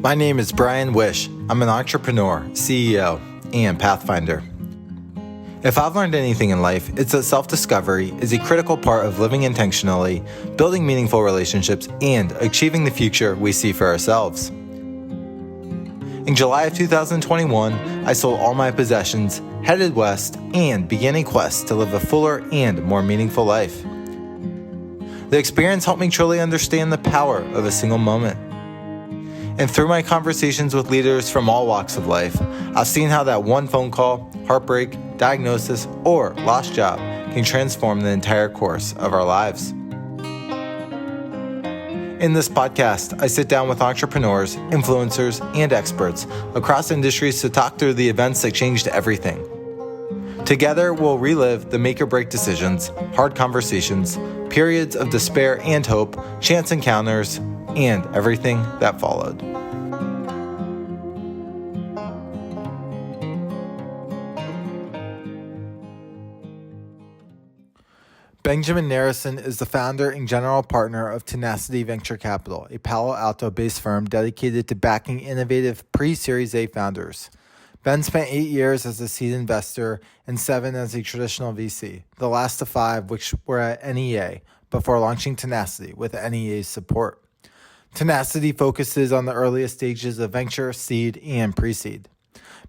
My name is Brian Wish. I'm an entrepreneur, CEO, and pathfinder. If I've learned anything in life, it's that self-discovery is a critical part of living intentionally, building meaningful relationships, and achieving the future we see for ourselves. In July of 2021, I sold all my possessions, headed west, and began a quest to live a fuller and more meaningful life. The experience helped me truly understand the power of a single moment. And through my conversations with leaders from all walks of life, I've seen how that one phone call, heartbreak, diagnosis, or lost job can transform the entire course of our lives. In this podcast, I sit down with entrepreneurs, influencers, and experts across industries to talk through the events that changed everything. Together, we'll relive the make or break decisions, hard conversations, periods of despair and hope, chance encounters, and everything that followed. Benjamin Narasin is the founder and general partner of Tenacity Venture Capital, a Palo Alto-based firm dedicated to backing innovative pre-Series A founders. Ben spent 8 years as a seed investor and 7 as a traditional VC, the last of 5 which were at NEA, before launching Tenacity with NEA's support. Tenacity focuses on the earliest stages of venture, seed, and pre-seed.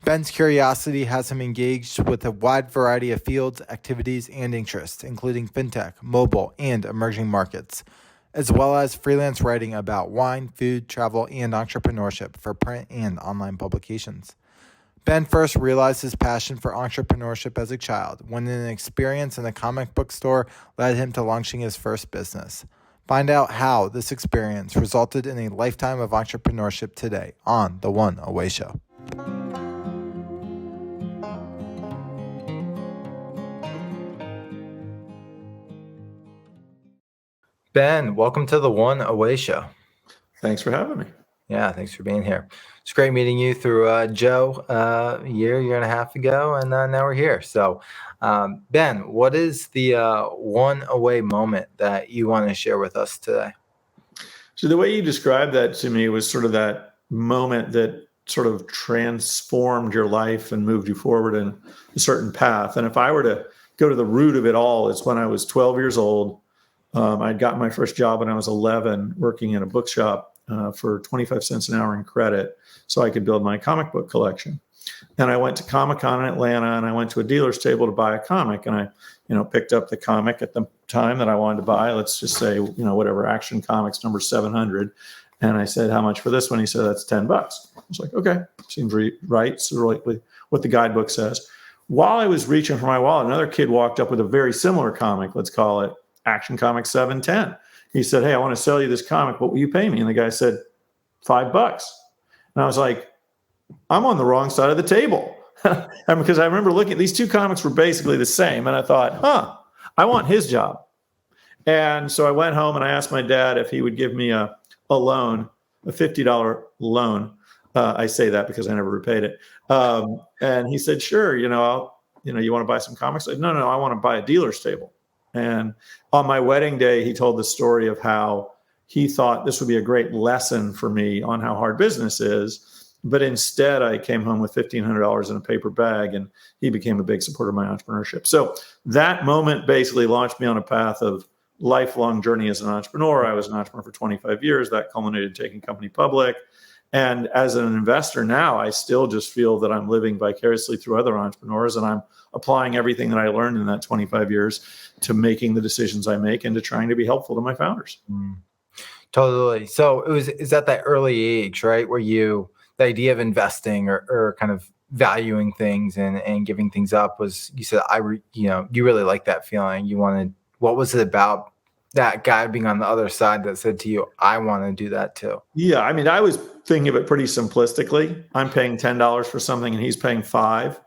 Ben's curiosity has him engaged with a wide variety of fields, activities, and interests, including fintech, mobile, and emerging markets, as well as freelance writing about wine, food, travel, and entrepreneurship for print and online publications. Ben first realized his passion for entrepreneurship as a child when an experience in a comic book store led him to launching his first business. Find out how this experience resulted in a lifetime of entrepreneurship today on The One Away Show. Ben, welcome to The One Away Show. Thanks for having me. Yeah, thanks for being here. It's great meeting you through Joe a year and a half ago, and now we're here. So, Ben, what is the one away moment that you want to share with us today? So the way you described that to me was sort of that moment that sort of transformed your life and moved you forward in a certain path. And if I were to go to the root of it all, it's when I was 12 years old. I'd gotten my first job when I was 11, working in a bookshop for 25 cents an hour in credit so I could build my comic book collection. And I went to Comic-Con in Atlanta, and I went to a dealer's table to buy a comic. And I, picked up the comic at the time that I wanted to buy. Let's just say, whatever, Action Comics number 700. And I said, how much for this one? He said, that's $10. I was like, okay, seems right. So like what the guidebook says. While I was reaching for my wallet, another kid walked up with a very similar comic. Let's call it Action Comics 710. He said, hey, I want to sell you this comic. What will you pay me? And the guy said, $5. And I was like, I'm on the wrong side of the table. And because I remember looking at these two comics were basically the same. And I thought, I want his job. And so I went home and I asked my dad if he would give me a loan, a $50 loan. I say that because I never repaid it. And he said, sure, you want to buy some comics? I said, no, I want to buy a dealer's table. And on my wedding day, he told the story of how he thought this would be a great lesson for me on how hard business is. But instead, I came home with $1,500 in a paper bag, and he became a big supporter of my entrepreneurship. So that moment basically launched me on a path of lifelong journey as an entrepreneur. I was an entrepreneur for 25 years. That culminated in taking company public. And as an investor now, I still just feel that I'm living vicariously through other entrepreneurs, and I'm applying everything that I learned in that 25 years to making the decisions I make and to trying to be helpful to my founders. Totally. So is at that early age, right, where the idea of investing or kind of valuing things and giving things up was, you said, you really like that feeling. You wanted, what was it about that guy being on the other side that said to you, I want to do that too? Yeah. I was thinking of it pretty simplistically. I'm paying $10 for something and he's paying $5.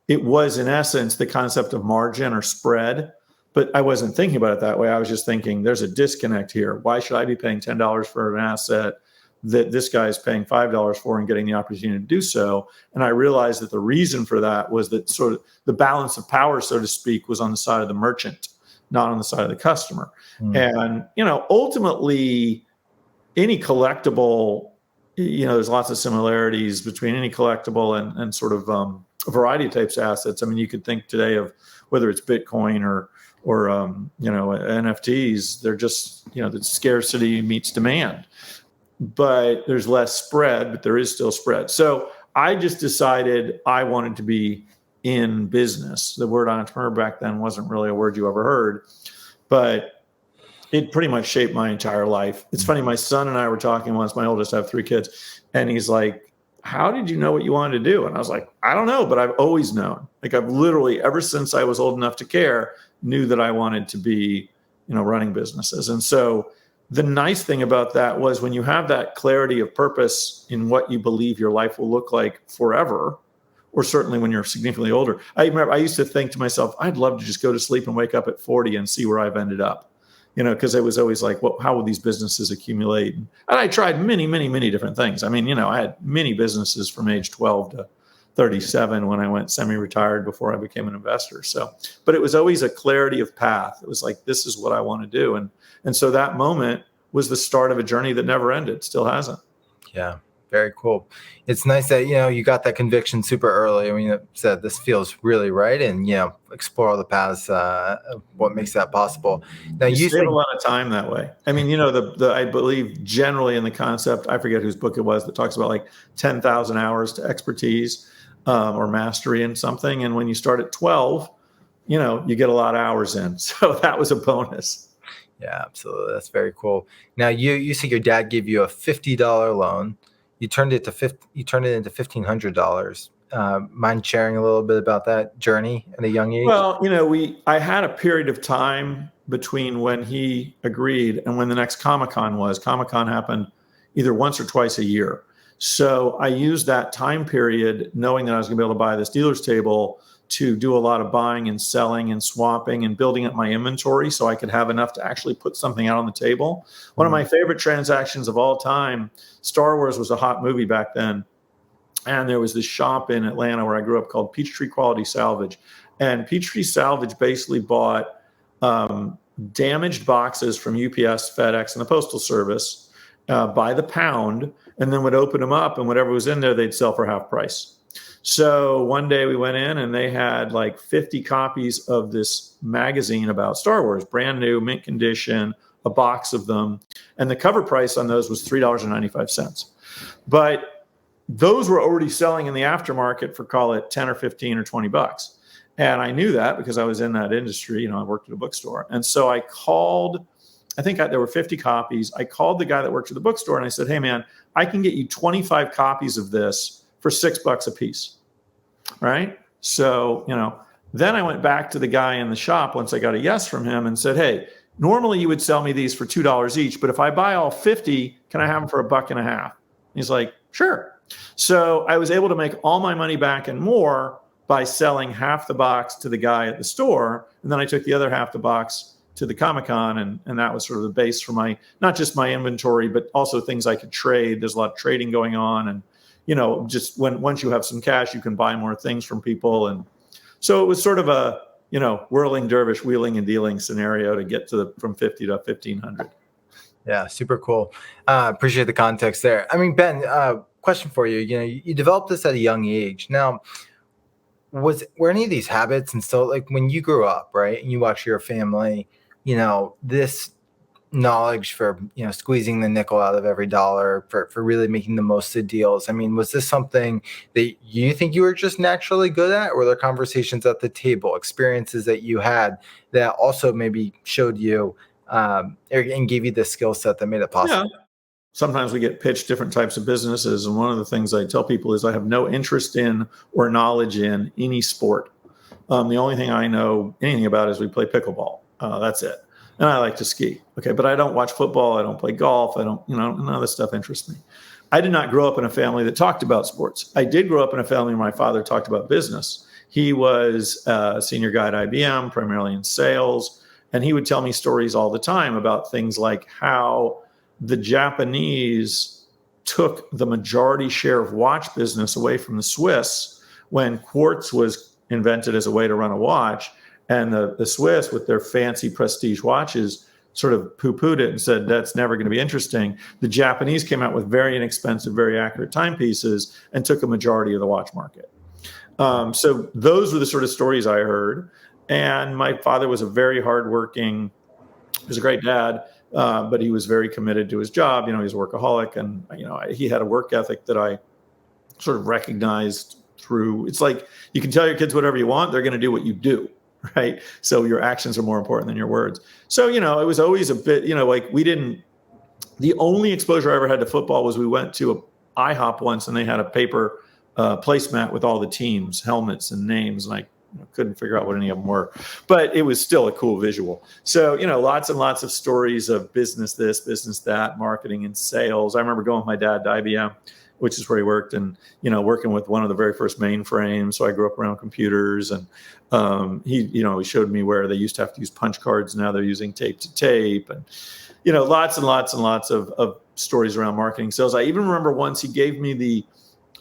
It was, in essence, the concept of margin or spread, but I wasn't thinking about it that way. I was just thinking there's a disconnect here. Why should I be paying $10 for an asset that this guy is paying $5 for and getting the opportunity to do so? And I realized that the reason for that was that sort of the balance of power, so to speak, was on the side of the merchant, not on the side of the customer. And, ultimately, any collectible there's lots of similarities between any collectible and sort of a variety of types of assets. I mean, you could think today of whether it's Bitcoin or NFTs. They're just, the scarcity meets demand, but there's less spread, but there is still spread. So I just decided I wanted to be in business. The word entrepreneur back then wasn't really a word you ever heard, but it pretty much shaped my entire life. It's funny, my son and I were talking once, my oldest, I have 3 kids, and he's like, how did you know what you wanted to do? And I was like, I don't know, but I've always known. Like, I've literally, ever since I was old enough to care, knew that I wanted to be, running businesses. And so the nice thing about that was when you have that clarity of purpose in what you believe your life will look like forever, or certainly when you're significantly older. I remember I used to think to myself, I'd love to just go to sleep and wake up at 40 and see where I've ended up. Because it was always like, well, how will these businesses accumulate? And I tried many, many, many different things. I mean, I had many businesses from age 12 to 37 when I went semi-retired before I became an investor. So, but it was always a clarity of path. It was like, this is what I want to do. And so that moment was the start of a journey that never ended, still hasn't. Yeah. Very cool. It's nice that, you got that conviction super early. I mean, you said this feels really right, and, explore all the paths, what makes that possible. Now, you save a lot of time that way. I mean, I believe generally in the concept, I forget whose book it was that talks about like 10,000 hours to expertise or mastery in something. And when you start at 12, you get a lot of hours in. So that was a bonus. Yeah, absolutely. That's very cool. Now, you said your dad gave you a $50 loan. You turned it into $1,500. Mind sharing a little bit about that journey at a young age? Well, I had a period of time between when he agreed and when the next Comic-Con was. Comic-Con happened either once or twice a year. So I used that time period knowing that I was going to be able to buy this dealer's table to do a lot of buying and selling and swapping and building up my inventory so I could have enough to actually put something out on the table. One of my favorite transactions of all time, Star Wars was a hot movie back then. And there was this shop in Atlanta where I grew up called Peachtree Quality Salvage. And Peachtree Salvage basically bought damaged boxes from UPS, FedEx, and the Postal Service by the pound, and then would open them up, and whatever was in there, they'd sell for half price. So one day we went in and they had like 50 copies of this magazine about Star Wars, brand new, mint condition, a box of them. And the cover price on those was $3.95. But those were already selling in the aftermarket for, call it 10 or 15 or 20 bucks. And I knew that because I was in that industry. I worked at a bookstore. And so I called, there were 50 copies. I called the guy that worked at the bookstore and I said, hey man, I can get you 25 copies of this for $6 a piece. Right. So, then I went back to the guy in the shop once I got a yes from him and said, hey, normally you would sell me these for $2 each, but if I buy all 50, can I have them for $1.50? He's like, sure. So I was able to make all my money back and more by selling half the box to the guy at the store. And then I took the other half the box to the Comic-Con. And that was sort of the base for not just my inventory, but also things I could trade. There's a lot of trading going on. And, just once you have some cash, you can buy more things from people. And so it was sort of a, whirling dervish, wheeling and dealing scenario to get from 50 to 1,500. Yeah, super cool. Appreciate the context there. I mean, Ben, question for you. You developed this at a young age. Now, were any of these habits instilled, like when you grew up, right, and you watch your family, this knowledge for squeezing the nickel out of every dollar, for really making the most of deals? I mean, was this something that you think you were just naturally good at, or were there conversations at the table, experiences that you had that also maybe showed you and gave you the skill set that made it possible? Yeah. Sometimes we get pitched different types of businesses, and one of the things I tell people is I have no interest in or knowledge in any sport. The only thing I know anything about is we play pickleball. That's it. And I like to ski. Okay. But I don't watch football. I don't play golf. I don't, none of this stuff interests me. I did not grow up in a family that talked about sports. I did grow up in a family where my father talked about business. He was a senior guy at IBM, primarily in sales. And he would tell me stories all the time about things like how the Japanese took the majority share of watch business away from the Swiss when quartz was invented as a way to run a watch. And the Swiss, with their fancy prestige watches, sort of poo-pooed it and said, that's never going to be interesting. The Japanese came out with very inexpensive, very accurate timepieces and took a majority of the watch market. So those were the sort of stories I heard. And my father was a very hardworking, he was a great dad, but he was very committed to his job. He was a workaholic, and he had a work ethic that I sort of recognized through. It's like you can tell your kids whatever you want; they're going to do what you do, right? So your actions are more important than your words. So it was always a bit, like we didn't. The only exposure I ever had to football was we went to a IHOP once, and they had a paper placemat with all the teams, helmets, and names, and I couldn't figure out what any of them were, but it was still a cool visual. So, lots and lots of stories of business this, business that, marketing and sales. I remember going with my dad to IBM, which is where he worked, and, working with one of the very first mainframes. So I grew up around computers, and he showed me where they used to have to use punch cards. Now they're using tape to tape, and, lots and lots and lots of stories around marketing sales. I even remember once he gave me the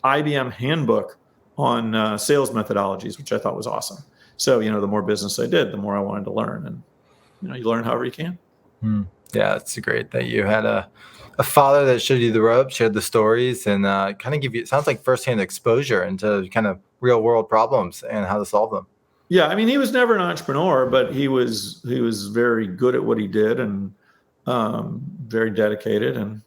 IBM handbook on sales methodologies, which I thought was awesome. So, the more business I did, the more I wanted to learn. And, you learn however you can. Yeah, it's great that you had a father that showed you the ropes, shared the stories, and kind of give you, it sounds like firsthand exposure into kind of real world problems and how to solve them. Yeah, I mean, he was never an entrepreneur, but he was very good at what he did, and very dedicated. And,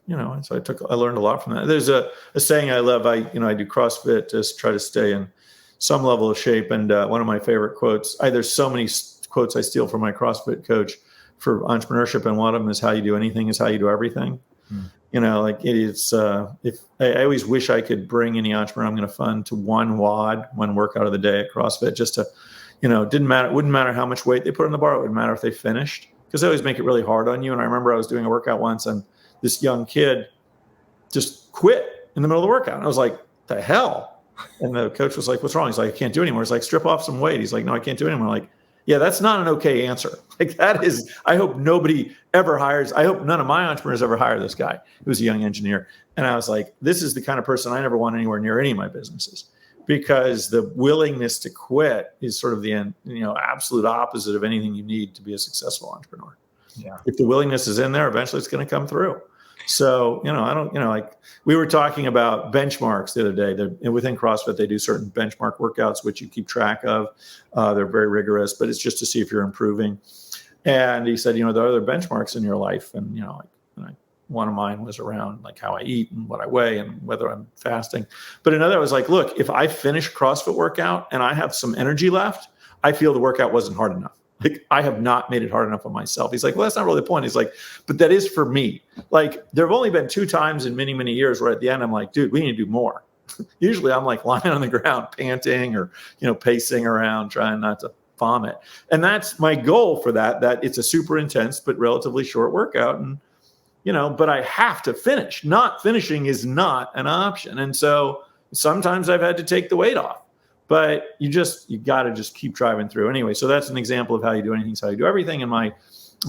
so I learned a lot from that. There's a saying I love. I do CrossFit to try to stay in some level of shape. And one of my favorite quotes, there's so many quotes I steal from my CrossFit coach for entrepreneurship. And one of them is, how you do anything is how you do everything. It's, if I always wish I could bring any entrepreneur I'm going to fund to one workout of the day at CrossFit, just to, it wouldn't matter how much weight they put on the bar. It wouldn't matter if they finished, because they always make it really hard on you. And I remember I was doing a workout once, and this young kid just quit in the middle of the workout. And I was like, the hell? And the coach was like, what's wrong? He's like, I can't do anymore. He's like, strip off some weight. He's like, no, I can't do it anymore. I'm like, yeah, that's not an okay answer. Like, that is, I hope nobody ever hires. I hope none of my entrepreneurs ever hire this guy who was a young engineer. And I was like, this is the kind of person I never want anywhere near any of my businesses, because the willingness to quit is sort of the absolute opposite of anything you need to be a successful entrepreneur. Yeah. If the willingness is in there, eventually it's going to come through. So, I don't, like we were talking about benchmarks the other day. Within CrossFit, they do certain benchmark workouts, which you keep track of. They're very rigorous, but it's just to see if you're improving. And he said, there are other benchmarks in your life. And, one of mine was around like how I eat and what I weigh and whether I'm fasting. But another was like, look, if I finish CrossFit workout and I have some energy left, I feel the workout wasn't hard enough. Like, I have not made it hard enough on myself. He's like, well, that's not really the point. He's like, but that is for me. Like, there have only been 2 times in many, many years where at the end, I'm like, dude, we need to do more. Usually I'm like lying on the ground, panting or, pacing around, trying not to vomit. And that's my goal for that it's a super intense, but relatively short workout. And, but I have to finish. Not finishing is not an option. And so sometimes I've had to take the weight off. But you got to just keep driving through anyway. So that's an example of how you do anything is how you do everything. And my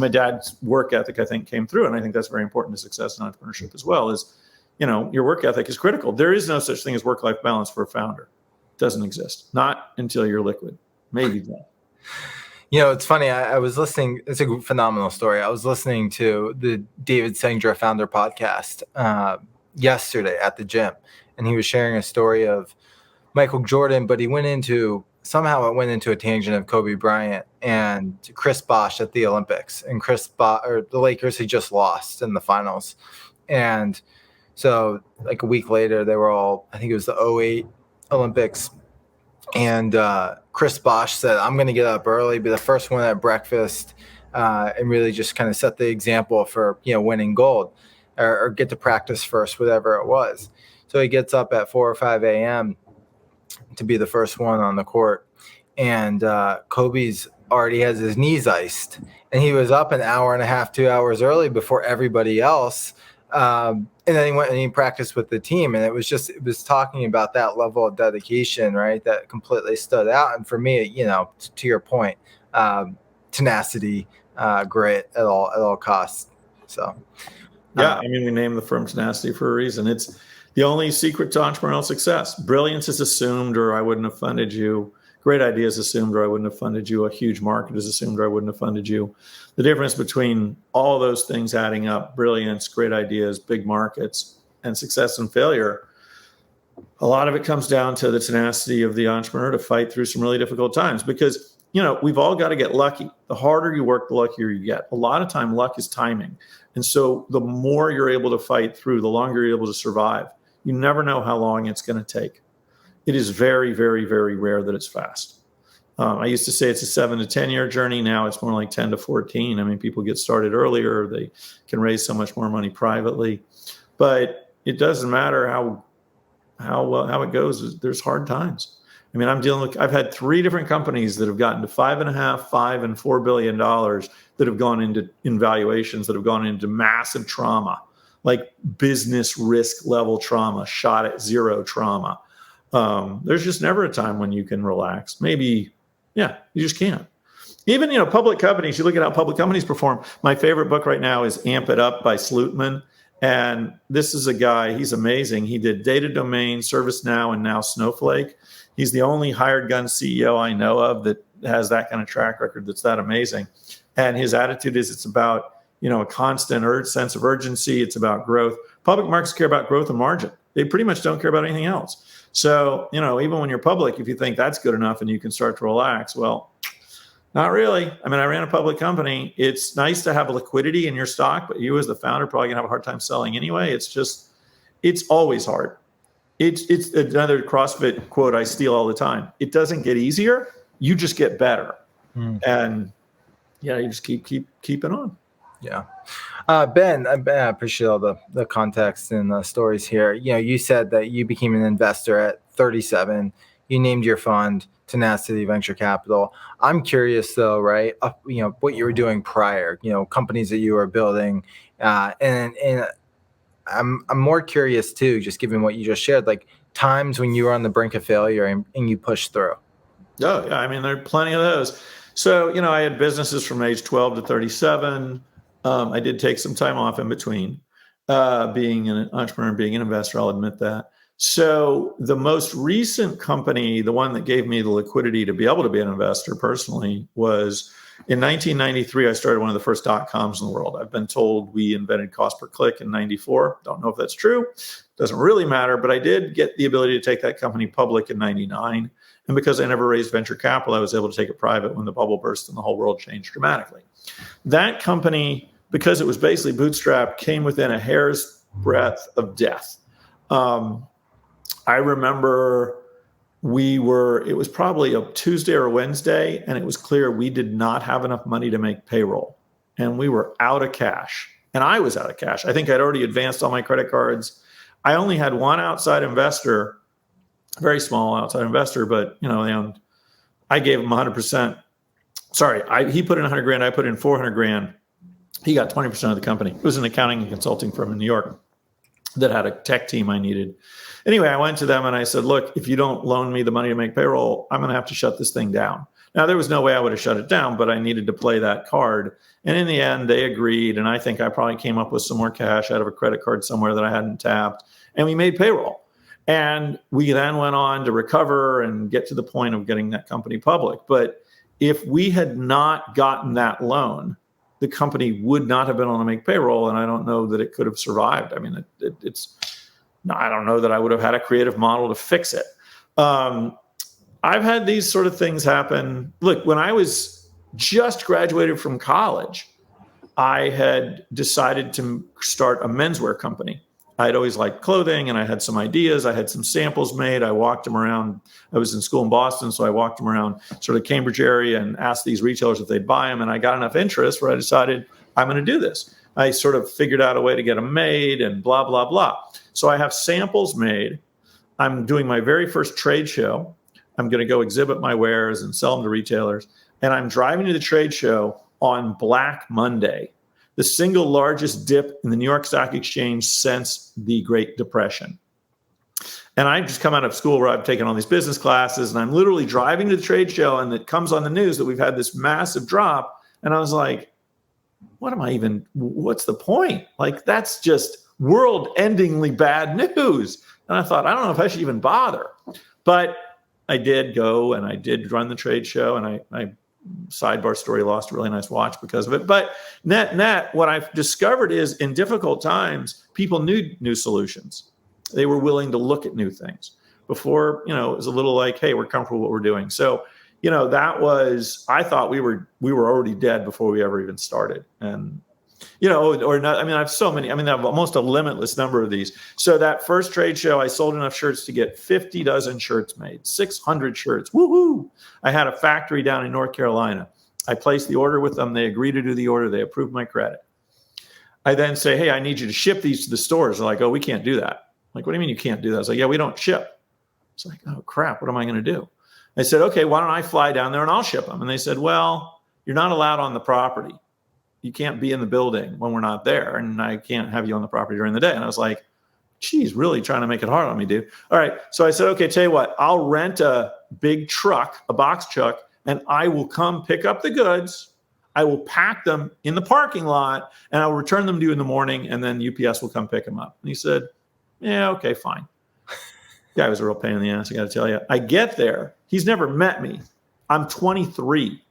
dad's work ethic, I think, came through. And I think that's very important to success in entrepreneurship as well, is, your work ethic is critical. There is no such thing as work-life balance for a founder. It doesn't exist. Not until you're liquid. Maybe that. It's funny. I was listening. It's a phenomenal story. I was listening to the David Sengra Founder podcast yesterday at the gym. And he was sharing a story of Michael Jordan, but he went into a tangent of Kobe Bryant and Chris Bosh at the Olympics, and the Lakers had just lost in the finals. And so like a week later, they were all, I think it was the 2008 Olympics. And Chris Bosh said, I'm going to get up early, be the first one at breakfast, and really just kind of set the example for, winning gold, or get to practice first, whatever it was. So he gets up at 4 or 5 a.m. to be the first one on the court. And Kobe's already has his knees iced. And he was up an hour and a half, 2 hours early before everybody else. And then he went and he practiced with the team. And it was talking about that level of dedication, right, that completely stood out. And for me, to your point, tenacity, grit at all costs. So, yeah, I mean, we named the firm Tenacity for a reason. It's the only secret to entrepreneurial success. Brilliance is assumed, or I wouldn't have funded you. great idea is assumed or I wouldn't have funded you. A huge market is assumed or I wouldn't have funded you. The difference between all those things adding up, brilliance, great ideas, big markets, and success and failure, a lot of it comes down to the tenacity of the entrepreneur to fight through some really difficult times, because, we've all got to get lucky. The harder you work, the luckier you get. A lot of time, luck is timing. And so the more you're able to fight through, the longer you're able to survive. You never know how long it's going to take. It is very, very, very rare that it's fast. I used to say it's a 7 to 10 year journey. Now it's more like 10 to 14. I mean, people get started earlier. They can raise so much more money privately. But it doesn't matter how it goes. There's hard times. I mean, I've had 3 different companies that have gotten to $5.5, $5 and $4 billion that have gone into valuations, that have gone into massive trauma, like business risk level trauma, shot at zero trauma. There's just never a time when you can relax. Maybe, you just can't. Even, public companies, you look at how public companies perform. My favorite book right now is Amp It Up by Slootman. And this is a guy, he's amazing. He did Data Domain, ServiceNow, and now Snowflake. He's the only hired gun CEO I know of that has that kind of track record that's that amazing. And his attitude is it's about, a constant sense of urgency. It's about growth. Public markets care about growth and margin. They pretty much don't care about anything else. So, even when you're public, if you think that's good enough and you can start to relax, well, not really. I mean, I ran a public company. It's nice to have a liquidity in your stock, but you as the founder probably gonna have a hard time selling anyway. It's always hard. It's another CrossFit quote I steal all the time. It doesn't get easier. You just get better. And you just keep it on. Yeah. Ben, I appreciate all the context and the stories here. You said that you became an investor at 37. You named your fund Tenacity Venture Capital. I'm curious though, right? What you were doing prior, companies that you were building, and I'm more curious too, just given what you just shared, like times when you were on the brink of failure and you pushed through. Oh, yeah. I mean, there are plenty of those. So, I had businesses from age 12 to 37. I did take some time off in between being an entrepreneur and being an investor. I'll admit that. So the most recent company, the one that gave me the liquidity to be able to be an investor personally, was in 1993. I started one of the first .coms in the world. I've been told we invented cost per click in 94. Don't know if that's true. Doesn't really matter. But I did get the ability to take that company public in 99. And because I never raised venture capital, I was able to take it private when the bubble burst and the whole world changed dramatically. That company, because it was basically bootstrapped, came within a hair's breadth of death. I remember it was probably a Tuesday or a Wednesday, and it was clear we did not have enough money to make payroll. And we were out of cash. And I was out of cash. I think I'd already advanced all my credit cards. I only had one outside investor, very small outside investor, but I gave him 100%. Sorry, he put in 100 grand. I put in 400 grand. He got 20% of the company. It was an accounting and consulting firm in New York that had a tech team I needed. Anyway, I went to them and I said, look, if you don't loan me the money to make payroll, I'm going to have to shut this thing down. Now, there was no way I would have shut it down, but I needed to play that card. And in the end, they agreed. And I think I probably came up with some more cash out of a credit card somewhere that I hadn't tapped. And we made payroll. And we then went on to recover and get to the point of getting that company public. But if we had not gotten that loan, the company would not have been able to make payroll. And I don't know that it could have survived. I mean, I don't know that I would have had a creative model to fix it. I've had these sort of things happen. Look, when I was just graduated from college, I had decided to start a menswear company. I'd always liked clothing and I had some ideas. I had some samples made. I walked them around. I was in school in Boston, so I walked them around sort of Cambridge area and asked these retailers if they'd buy them. And I got enough interest where I decided I'm going to do this. I sort of figured out a way to get them made and blah, blah, blah. So I have samples made. I'm doing my very first trade show. I'm going to go exhibit my wares and sell them to retailers. And I'm driving to the trade show on Black Monday, the single largest dip in the New York Stock Exchange since the Great Depression. And I just come out of school where I've taken all these business classes, and I'm literally driving to the trade show, and it comes on the news that we've had this massive drop. And I was like, what's the point? Like, that's just world-endingly bad news. And I thought, I don't know if I should even bother. But I did go and I did run the trade show, and I sidebar story, lost a really nice watch because of it. But net, what I've discovered is in difficult times, people need new solutions. They were willing to look at new things. Before, it was a little like, hey, we're comfortable with what we're doing. So, I thought we were already dead before we ever even started. And, or not, I have so many, I have almost a limitless number of these. So that first trade show, I sold enough shirts to get 50 dozen shirts made, 600 shirts. Woohoo! I had a factory down in North Carolina. I placed the order with them. They agreed to do the order. They approved my credit. I then say, hey, I need you to ship these to the stores. They're like, oh, we can't do that. I'm like, what do you mean you can't do that? I was like, yeah, we don't ship. It's like, oh, crap, what am I going to do? I said, okay, why don't I fly down there and I'll ship them? And they said, well, you're not allowed on the property. You can't be in the building when we're not there, and I can't have you on the property during the day. And I was like, geez, really trying to make it hard on me, dude. All right. So I said, okay, tell you what, I'll rent a big truck, a box truck, and I will come pick up the goods. I will pack them in the parking lot, and I'll return them to you in the morning, and then UPS will come pick them up. And he said, yeah, okay, fine. Guy was a real pain in the ass, I got to tell you. I get there. He's never met me. I'm 23,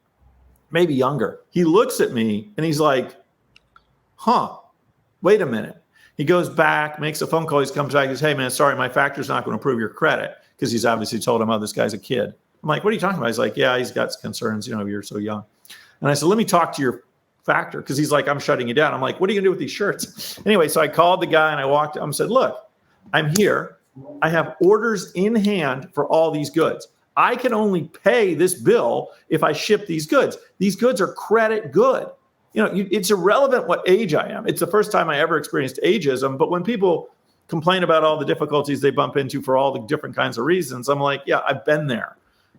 maybe younger. He looks at me and he's like, wait a minute. He goes back, makes a phone call. He comes back and says, hey, man, sorry, my factor's not going to approve your credit, because he's obviously told him, oh, this guy's a kid. I'm like, what are you talking about? He's like, yeah, he's got concerns. You're so young. And I said, let me talk to your factor, because he's like, I'm shutting you down. I'm like, what are you going to do with these shirts? Anyway, so I called the guy and I walked up and said, look, I'm here. I have orders in hand for all these goods. I can only pay this bill if I ship these goods. These goods are credit good. It's irrelevant what age I am. It's the first time I ever experienced ageism. But when people complain about all the difficulties they bump into for all the different kinds of reasons, I'm like, yeah, I've been there.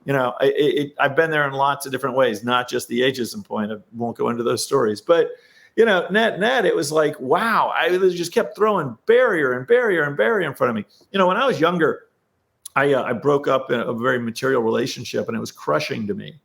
I've been there in lots of different ways, not just the ageism point. I won't go into those stories. But net, it was like, wow, I just kept throwing barrier in front of me. When I was younger, I broke up in a very material relationship, and it was crushing to me.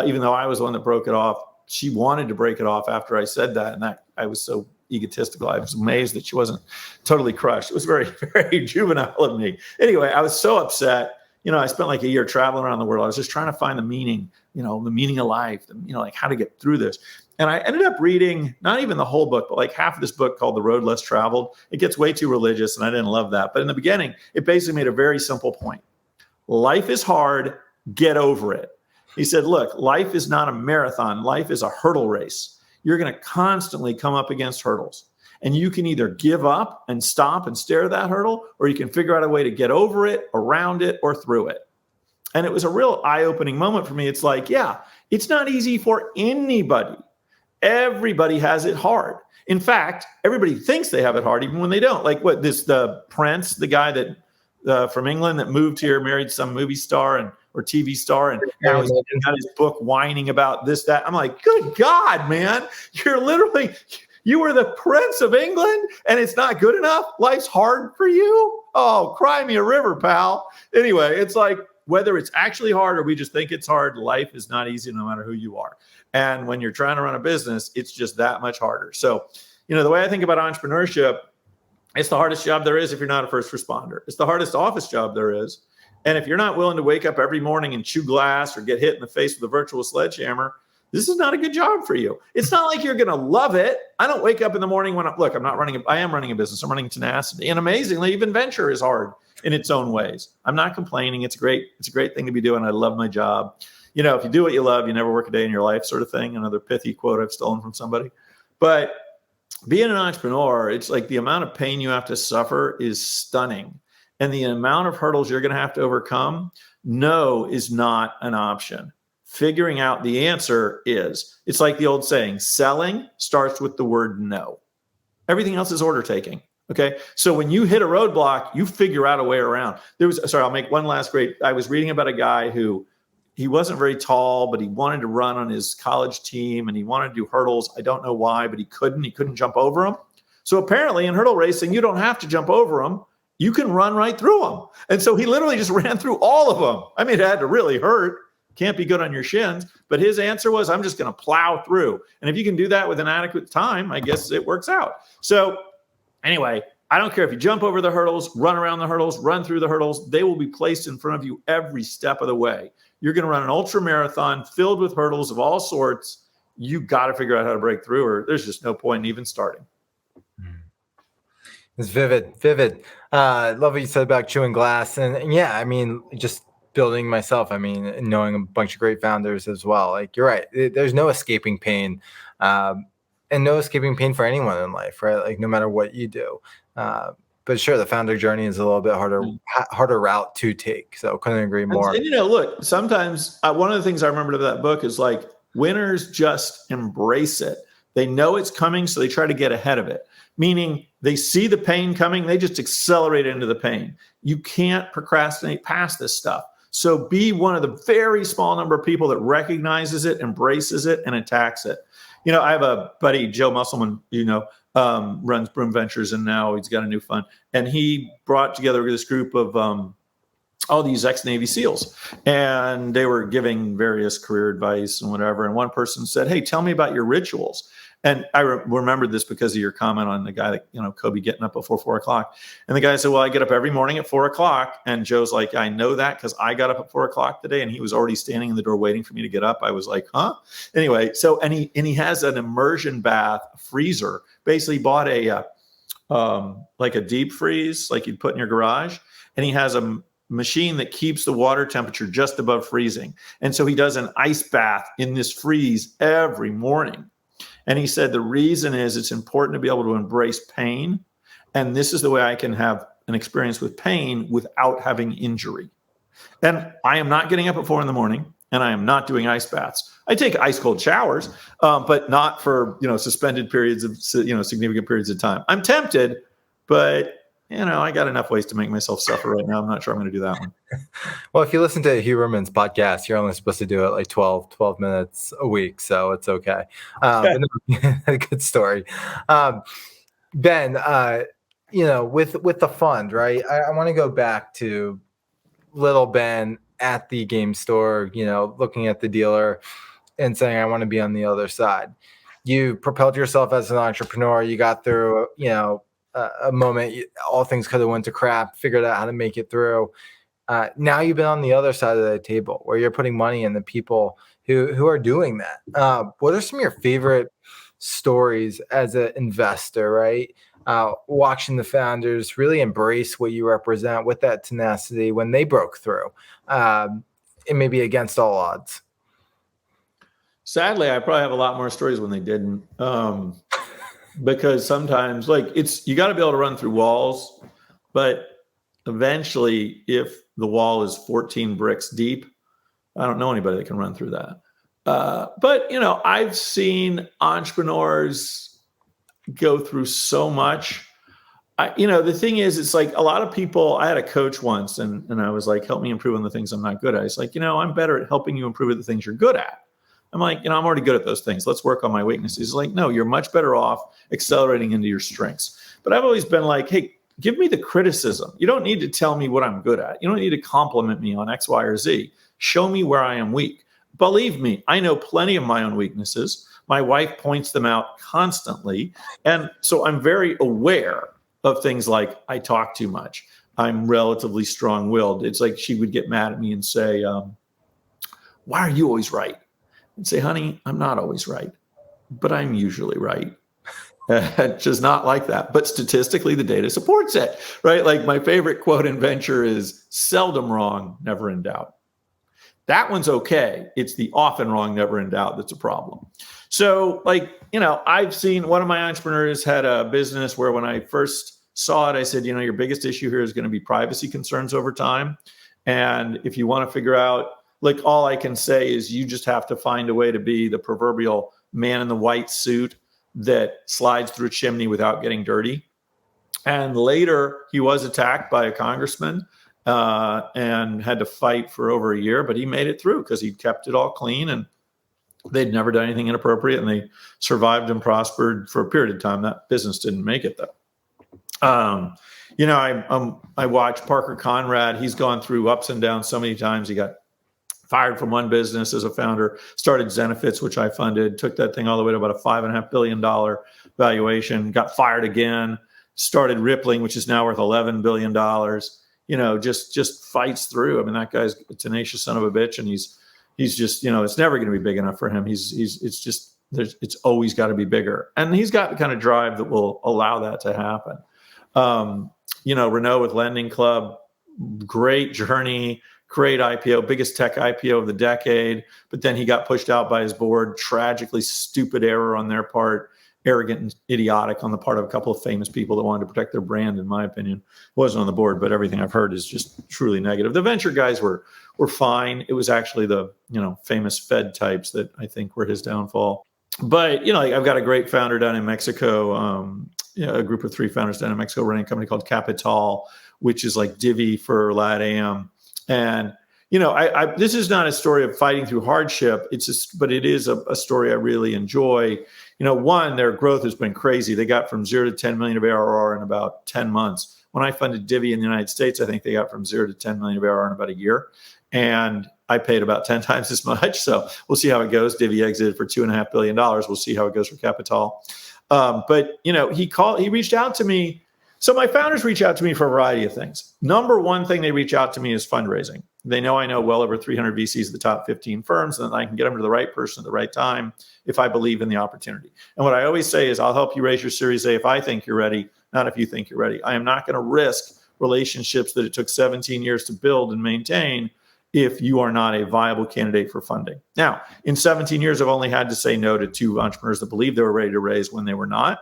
Even though I was the one that broke it off, she wanted to break it off after I said that. And that I was so egotistical. I was amazed that she wasn't totally crushed. It was very, very juvenile of me. Anyway, I was so upset. I spent like a year traveling around the world. I was just trying to find the meaning, the meaning of life, like how to get through this. And I ended up reading not even the whole book, but like half of this book called The Road Less Traveled. It gets way too religious, and I didn't love that. But in the beginning, it basically made a very simple point. Life is hard. Get over it. He said, look, life is not a marathon. Life is a hurdle race. You're going to constantly come up against hurdles. And you can either give up and stop and stare at that hurdle, or you can figure out a way to get over it, around it, or through it. And it was a real eye-opening moment for me. It's like, yeah, it's not easy for anybody. Everybody has it hard. In fact, everybody thinks they have it hard, even when they don't. Like the Prince, the guy that from England that moved here, married some movie star or TV star, and now he's got his book whining about this, that. I'm like, good God, man, you were the Prince of England, and it's not good enough? Life's hard for you? Oh, cry me a river, pal. Anyway, it's like, whether it's actually hard or we just think it's hard, life is not easy no matter who you are. And when you're trying to run a business, it's just that much harder. So, the way I think about entrepreneurship, it's the hardest job there is if you're not a first responder. It's the hardest office job there is. And if you're not willing to wake up every morning and chew glass or get hit in the face with a virtual sledgehammer, this is not a good job for you. It's not like you're going to love it. I don't wake up in the morning I am running a business. I'm running Tenacity. And amazingly, even venture is hard in its own ways. I'm not complaining. It's great. It's a great thing to be doing. I love my job. If you do what you love, you never work a day in your life, sort of thing. Another pithy quote I've stolen from somebody. But being an entrepreneur, it's like the amount of pain you have to suffer is stunning. And the amount of hurdles you're going to have to overcome, no is not an option. Figuring out the answer is. It's like the old saying, selling starts with the word no. Everything else is order taking. Okay. So when you hit a roadblock, you figure out a way around. I'll make one last I was reading about a guy who he wasn't very tall, but he wanted to run on his college team and he wanted to do hurdles. I don't know why, but he couldn't jump over them. So apparently in hurdle racing, you don't have to jump over them. You can run right through them. And so he literally just ran through all of them. I mean, it had to really hurt. Can't be good on your shins. But his answer was, I'm just going to plow through. And if you can do that with an adequate time, I guess it works out. So anyway, I don't care if you jump over the hurdles, run around the hurdles, run through the hurdles. They will be placed in front of you every step of the way. You're going to run an ultra marathon filled with hurdles of all sorts. You got to figure out how to break through, or there's just no point in even starting. It's vivid. Love what you said about chewing glass. And yeah, I mean, just building myself, I mean, knowing a bunch of great founders as well. Like, you're right. There's no escaping pain, and no escaping pain for anyone in life, right? Like, no matter what you do. But sure, the founder journey is a little bit harder route to take. So couldn't agree more. And look, sometimes one of the things I remembered of that book is like, winners just embrace it. They know it's coming, so they try to get ahead of it. Meaning they see the pain coming, they just accelerate into the pain. You can't procrastinate past this stuff. So be one of the very small number of people that recognizes it, embraces it, and attacks it. I have a buddy, Joe Musselman, runs Broom Ventures, and now he's got a new fund. And he brought together this group of all these ex-Navy SEALs, and they were giving various career advice and whatever. And one person said, "Hey, tell me about your rituals." And I remembered this because of your comment on the guy that, Kobe getting up before 4 o'clock. And the guy said, "Well, I get up every morning at 4 o'clock. And Joe's like, "I know that because I got up at 4 o'clock today." And he was already standing in the door waiting for me to get up. I was like, huh? Anyway, so, and he has an immersion bath freezer. Basically bought like a deep freeze, like you'd put in your garage. And he has a machine that keeps the water temperature just above freezing. And so he does an ice bath in this freeze every morning. And he said, the reason is it's important to be able to embrace pain. And this is the way I can have an experience with pain without having injury. And I am not getting up at 4 a.m, and I am not doing ice baths. I take ice cold showers, but not for, suspended periods of, significant periods of time. I'm tempted, but I got enough ways to make myself suffer right now. I'm not sure I'm going to do that one. Well, if you listen to Hugh Herman's podcast, you're only supposed to do it like 12 minutes a week. So it's okay. A good story. Ben, with the fund, right? I want to go back to little Ben at the game store, looking at the dealer and saying, I want to be on the other side. You propelled yourself as an entrepreneur. You got through, a moment, all things could have went to crap, figured out how to make it through. Now you've been on the other side of the table where you're putting money in the people who are doing that. What are some of your favorite stories as an investor, right? Watching the founders really embrace what you represent with that tenacity when they broke through, and maybe against all odds. Sadly, I probably have a lot more stories when they didn't. Because sometimes you got to be able to run through walls, but eventually if the wall is 14 bricks deep, I don't know anybody that can run through that. But I've seen entrepreneurs go through so much. The thing is, it's like a lot of people, I had a coach once and I was like, help me improve on the things I'm not good at. It's like, I'm better at helping you improve at the things you're good at. I'm like, I'm already good at those things. Let's work on my weaknesses. He's like, no, you're much better off accelerating into your strengths. But I've always been like, hey, give me the criticism. You don't need to tell me what I'm good at. You don't need to compliment me on X, Y, or Z. Show me where I am weak. Believe me, I know plenty of my own weaknesses. My wife points them out constantly. And so I'm very aware of things like I talk too much. I'm relatively strong-willed. It's like she would get mad at me and say, why are you always right? And say, honey, I'm not always right, but I'm usually right. Just not like that. But statistically, the data supports it, right? Like my favorite quote in venture is seldom wrong, never in doubt. That one's okay. It's the often wrong, never in doubt that's a problem. So I've seen one of my entrepreneurs had a business where when I first saw it, I said, your biggest issue here is going to be privacy concerns over time. And if you want to figure out, all I can say is you just have to find a way to be the proverbial man in the white suit that slides through a chimney without getting dirty. And later he was attacked by a congressman and had to fight for over a year, but he made it through because he kept it all clean and they'd never done anything inappropriate and they survived and prospered for a period of time. That business didn't make it though. I watch Parker Conrad. He's gone through ups and downs so many times. He got fired from one business as a founder, started Zenefits, which I funded, took that thing all the way to about a $5.5 billion valuation, got fired again, started Rippling, which is now worth $11 billion, just fights through. I mean, that guy's a tenacious son of a bitch, and he's just, it's never going to be big enough for him. It's always got to be bigger. And he's got the kind of drive that will allow that to happen. Renault with Lending Club, great journey, great IPO, biggest tech IPO of the decade. But then he got pushed out by his board, tragically stupid error on their part, arrogant and idiotic on the part of a couple of famous people that wanted to protect their brand, in my opinion. Wasn't on the board, but everything I've heard is just truly negative. The venture guys were fine. It was actually the, famous Fed types that I think were his downfall. But, I've got a great founder down in Mexico, a group of 3 founders down in Mexico running a company called Capital, which is like Divvy for LATAM. And, this is not a story of fighting through hardship. But it is a story I really enjoy. One, their growth has been crazy. They got from 0 to 10 million of ARR in about 10 months. When I funded Divvy in the United States, I think they got from 0 to 10 million of ARR in about a year. And I paid about 10 times as much. So we'll see how it goes. Divvy exited for $2.5 billion. We'll see how it goes for Capital. But he reached out to me. So my founders reach out to me for a variety of things. Number one thing they reach out to me is fundraising. They know I know well over 300 VCs at the top 15 firms, and I can get them to the right person at the right time if I believe in the opportunity. And what I always say is, I'll help you raise your Series A if I think you're ready, not if you think you're ready. I am not going to risk relationships that it took 17 years to build and maintain if you are not a viable candidate for funding. Now, in 17 years, I've only had to say no to 2 entrepreneurs that believed they were ready to raise when they were not.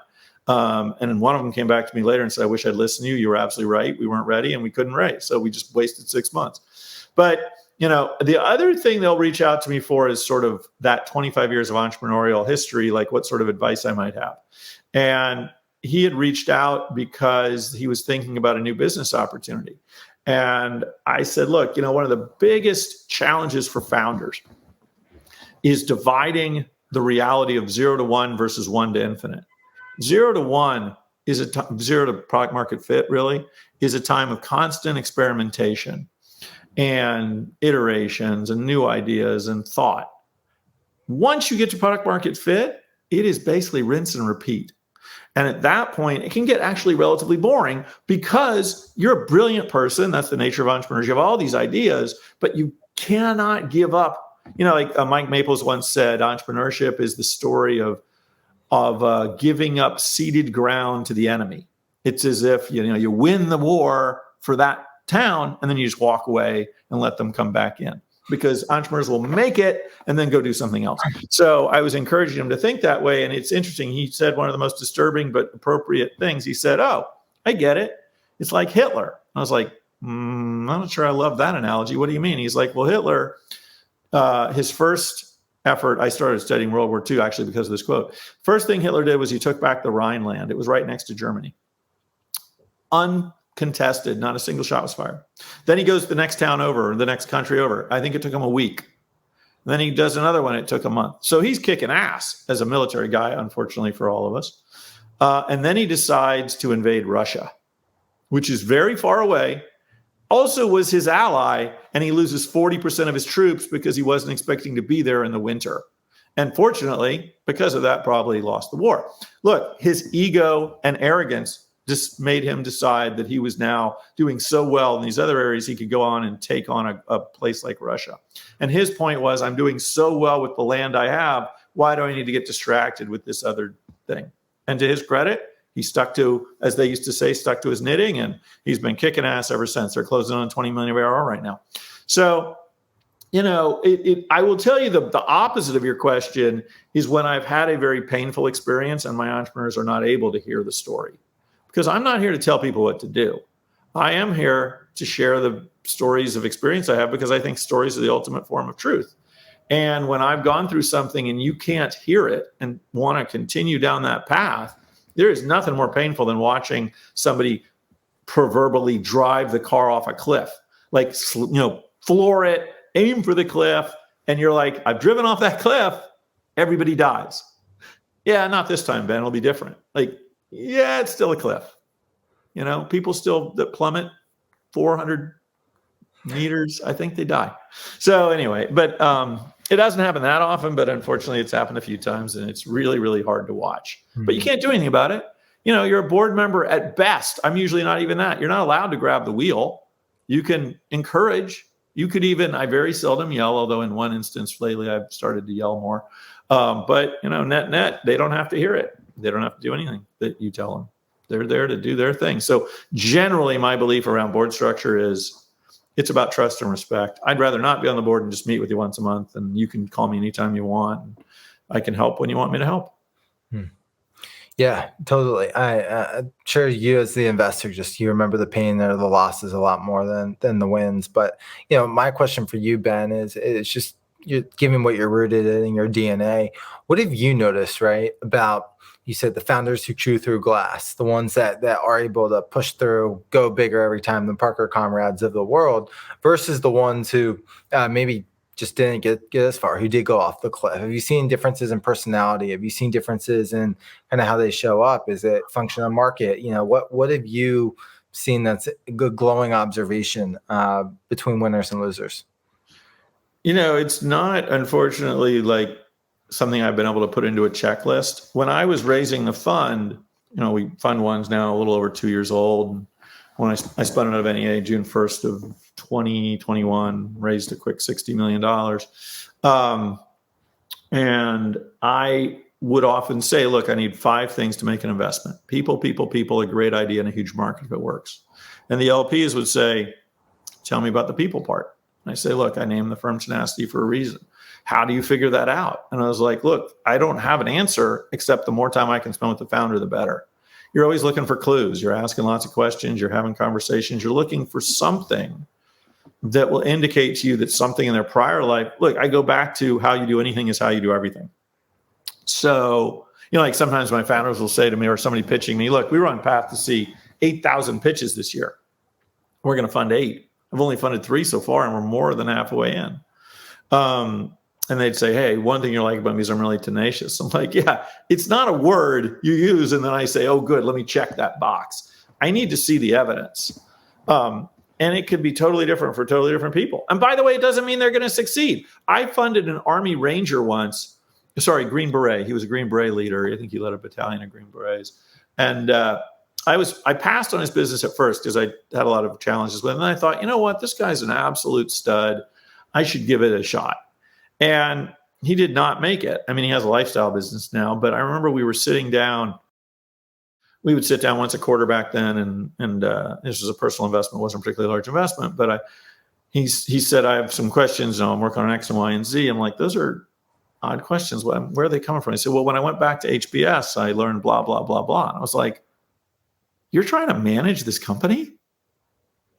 And then one of them came back to me later and said, I wish I'd listened to you. You were absolutely right. We weren't ready and we couldn't raise. So we just wasted 6 months. But, the other thing they'll reach out to me for is sort of that 25 years of entrepreneurial history, like what sort of advice I might have. And he had reached out because he was thinking about a new business opportunity. And I said, look, one of the biggest challenges for founders is dividing the reality of 0 to 1 versus 1 to infinite. 0 to 1 is 0 to product market fit, really, is a time of constant experimentation and iterations and new ideas and thought. Once you get to product market fit, it is basically rinse and repeat. And at that point, it can get actually relatively boring because you're a brilliant person. That's the nature of entrepreneurship. You have all these ideas, but you cannot give up. Like Mike Maples once said, entrepreneurship is the story of giving up ceded ground to the enemy. It's as if, you win the war for that town and then you just walk away and let them come back in, because entrepreneurs will make it and then go do something else. So I was encouraging him to think that way. And it's interesting. He said one of the most disturbing but appropriate things. He said, oh, I get it. It's like Hitler. I was like, I'm not sure I love that analogy. What do you mean? He's like, well, Hitler, his first effort, I started studying World War II actually because of this quote. First thing Hitler did was he took back the Rhineland. It was right next to Germany. Uncontested, not a single shot was fired. Then he goes to the next town over, the next country over. I think it took him a week. Then he does another one. It took a month. So he's kicking ass as a military guy, unfortunately for all of us. And then he decides to invade Russia, which is very far away, also was his ally, and he loses 40% of his troops because he wasn't expecting to be there in the winter. And fortunately, because of that, probably lost the war. Look, his ego and arrogance just made him decide that he was now doing so well in these other areas, he could go on and take on a place like Russia. And his point was, I'm doing so well with the land I have. Why do I need to get distracted with this other thing? And to his credit, he stuck to, as they used to say, stuck to his knitting, and he's been kicking ass ever since. They're closing on 20 million of ARR right now. So, I will tell you the opposite of your question is when I've had a very painful experience and my entrepreneurs are not able to hear the story. Because I'm not here to tell people what to do. I am here to share the stories of experience I have, because I think stories are the ultimate form of truth. And when I've gone through something and you can't hear it and want to continue down that path, there is nothing more painful than watching somebody proverbially drive the car off a cliff. Like, floor it, aim for the cliff, and you're like, I've driven off that cliff, everybody dies. Yeah, not this time, Ben, it'll be different. Like, yeah, it's still a cliff. People still that plummet 400 meters, I think they die. So anyway, but it doesn't happen that often, but unfortunately it's happened a few times, and it's really, really hard to watch. Mm-hmm. But you can't do anything about it. You're a board member at best. I'm usually not even that. You're not allowed to grab the wheel. You can encourage. You could even, I very seldom yell, although in one instance lately I've started to yell more. But net, they don't have to hear it. They don't have to do anything that you tell them. They're there to do their thing. So generally my belief around board structure is it's about trust and respect. I'd rather not be on the board and just meet with you once a month, and you can call me anytime you want. And I can help when you want me to help. Yeah, totally. I'm sure you as the investor, you remember the pain or the losses a lot more than the wins. But, my question for you, Ben, is just given what you're rooted in your DNA, what have you noticed, right, about, you said the founders who chew through glass, the ones that are able to push through, go bigger every time, the Parker Comrades of the world, versus the ones who maybe just didn't get as far, who did go off the cliff? Have you seen differences in personality? Have you seen differences in kind of how they show up? Is it function of market? What have you seen that's a good glowing observation between winners and losers? It's not, unfortunately, like something I've been able to put into a checklist. When I was raising the fund, Fund One's now a little over 2 years old. When I spun it out of NEA June 1st of 2021, raised a quick $60 million. And I would often say, look, I need 5 things to make an investment. People, a great idea in a huge market if it works. And the LPs would say, tell me about the people part. And I say, look, I named the firm Tenacity for a reason. How do you figure that out? And I was like, look, I don't have an answer, except the more time I can spend with the founder, the better. You're always looking for clues. You're asking lots of questions. You're having conversations. You're looking for something that will indicate to you that something in their prior life. Look, I go back to how you do anything is how you do everything. So, like sometimes my founders will say to me, or somebody pitching me, look, we were on path to see 8,000 pitches this year. We're going to fund 8. I've only funded 3 so far, and we're more than halfway in. And they'd say, hey, one thing you like about me is I'm really tenacious. I'm like, yeah, it's not a word you use. And then I say, oh, good, let me check that box. I need to see the evidence. And it could be totally different for totally different people. And by the way, it doesn't mean they're going to succeed. I funded an Army Ranger once. Sorry, Green Beret. He was a Green Beret leader. I think he led a battalion of Green Berets. And I passed on his business at first because I had a lot of challenges with him. And I thought, you know what? This guy's an absolute stud. I should give it a shot. And he did not make it. I mean, he has a lifestyle business now, but I remember we were sitting down. We would sit down once a quarter back then, and this was a personal investment. It wasn't a particularly large investment, but he said, I have some questions. I'm working on X and Y and Z. I'm like, those are odd questions. Where are they coming from? He said, well, when I went back to HBS, I learned blah, blah, blah, blah. And I was like, you're trying to manage this company?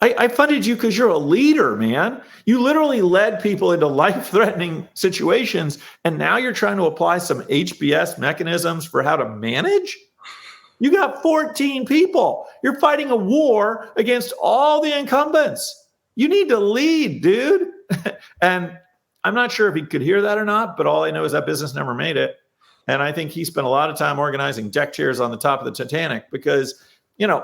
I funded you because you're a leader, man. You literally led people into life-threatening situations, and now you're trying to apply some HBS mechanisms for how to manage? You got 14 people. You're fighting a war against all the incumbents. You need to lead, dude. And I'm not sure if he could hear that or not, but all I know is that business never made it. And I think he spent a lot of time organizing deck chairs on the top of the Titanic because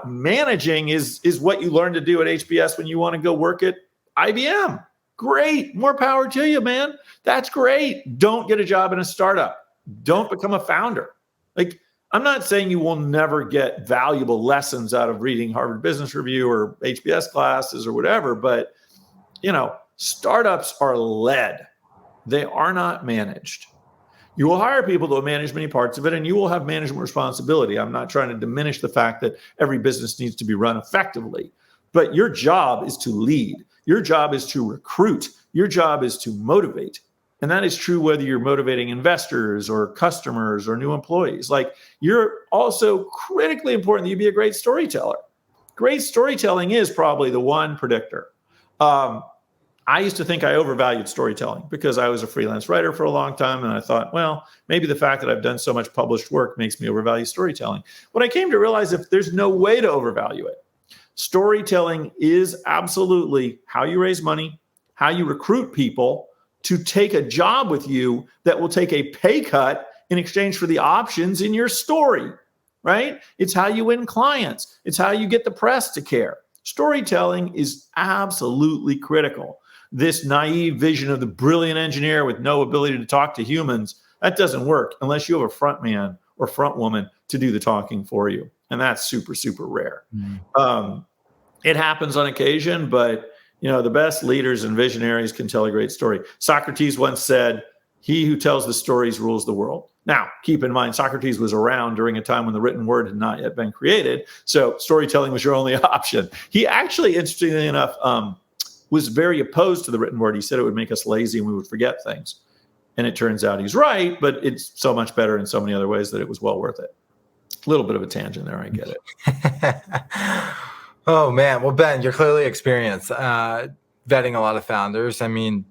managing is what you learn to do at HBS when you want to go work at IBM. Great. More power to you, man. That's great. Don't get a job in a startup. Don't become a founder. Like, I'm not saying you will never get valuable lessons out of reading Harvard Business Review or HBS classes or whatever, but, startups are led. They are not managed. You will hire people that will manage many parts of it, and you will have management responsibility. I'm not trying to diminish the fact that every business needs to be run effectively, but your job is to lead. Your job is to recruit. Your job is to motivate. And that is true whether you're motivating investors or customers or new employees. Like, you're also critically important that you be a great storyteller. Great storytelling is probably the one predictor. I used to think I overvalued storytelling because I was a freelance writer for a long time. And I thought, well, maybe the fact that I've done so much published work makes me overvalue storytelling. But I came to realize if there's no way to overvalue it. Storytelling is absolutely how you raise money, how you recruit people to take a job with you that will take a pay cut in exchange for the options in your story, right? It's how you win clients. It's how you get the press to care. Storytelling is absolutely critical. This naive vision of the brilliant engineer with no ability to talk to humans, that doesn't work unless you have a front man or front woman to do the talking for you. And that's super, super rare. It happens on occasion, but the best leaders and visionaries can tell a great story. Socrates once said, "He who tells the stories rules the world." Now, keep in mind, Socrates was around during a time when the written word had not yet been created. So storytelling was your only option. He actually, interestingly enough, was very opposed to the written word. He said it would make us lazy and we would forget things. And it turns out he's right, but it's so much better in so many other ways that it was well worth it. A little bit of a tangent there, I get it. Oh, man. Well, Ben, you're clearly experienced vetting a lot of founders. I mean,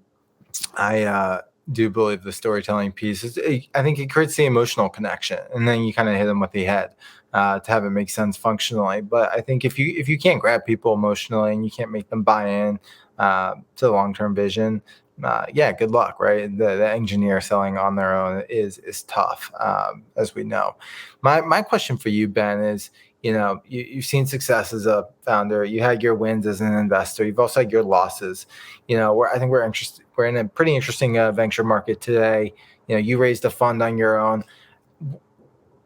I do believe the storytelling piece I think it creates the emotional connection, and then you kind of hit them with the head to have it make sense functionally. But I think if you can't grab people emotionally and you can't make them buy in to the long-term vision, good luck, right? The engineer selling on their own is tough, as we know. My question for you, Ben, is, you've seen success as a founder. You had your wins as an investor. You've also had your losses. I think we're interested. We're in a pretty interesting venture market today. You raised a fund on your own.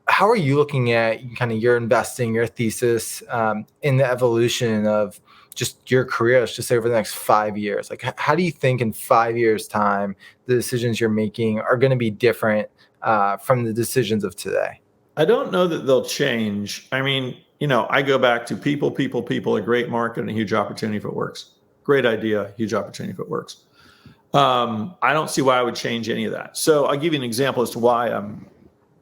How are you looking at kind of your investing, your thesis in the evolution of just your career, just over the next 5 years? Like, how do you think in 5 years' time the decisions you're making are going to be different from the decisions of today? I don't know that they'll change. I mean, I go back to people, a great market and a huge opportunity if it works. Great idea, huge opportunity if it works. I don't see why I would change any of that. So I'll give you an example as to why I'm